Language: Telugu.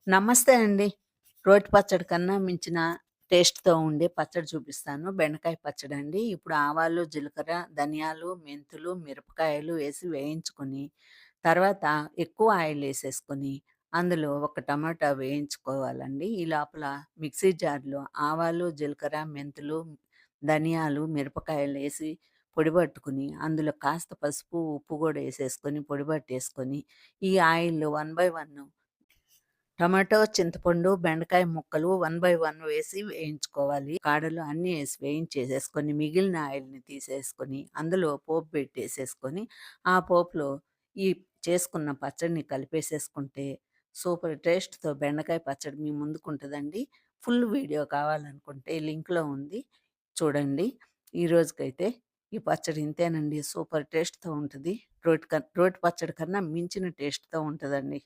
నమస్తే అండి. రోటి పచ్చడి కన్నా మించిన టేస్ట్‌తో ఉండే పచ్చడి చూపిస్తాను. బెండకాయ పచ్చడండి. ఇప్పుడు ఆవాలు, జీలకర్ర, ధనియాలు, మెంతులు, మిరపకాయలు వేసి వేయించుకొని, తర్వాత ఎక్కువ ఆయిలేసేసుకొని, అందులో ఒక టమాటా వేయించుకోవాలండి. ఈ లోపల మిక్సీ జార్‌లో ఆవాలు, జీలకర్ర, మెంతులు, ధనియాలు, మిరపకాయలేసి పొడి పట్టుకొని, అందులో కాస్త పసుపు, ఉప్పు కూడా ఏసేసుకొని పొడి పట్టేసుకొని, ఈ ఆయిల్‌లో వన్ బై వన్ టమాటో, చింతపండు, బెండకాయ ముక్కలు 1/1 వేసి వేయించుకోవాలి. కాడలు అన్నీ ఏసి వేయించేసేసుకొని, మిగిలిన ఆయిల్‌ని తీసేసుకొని, అందులో పోపు పెట్టేసేసుకొని, ఆ పోపులో ఈ చేసుకున్న పచ్చడిని కలిపేసేసుకుంటే, సూపర్ టేస్ట్‌తో బెండకాయ పచ్చడి మీ ముందుకుంటదండి. ఫుల్ వీడియో కావాలనుకుంటే లింక్‌లో ఉంది చూడండి. ఈ రోజుకైతే ఈ పచ్చడి ఇంతేనండి. సూపర్ టేస్ట్‌తో ఉంటది. రోటి పచ్చడి కన్నా మించిన టేస్ట్‌తో ఉంటదండి.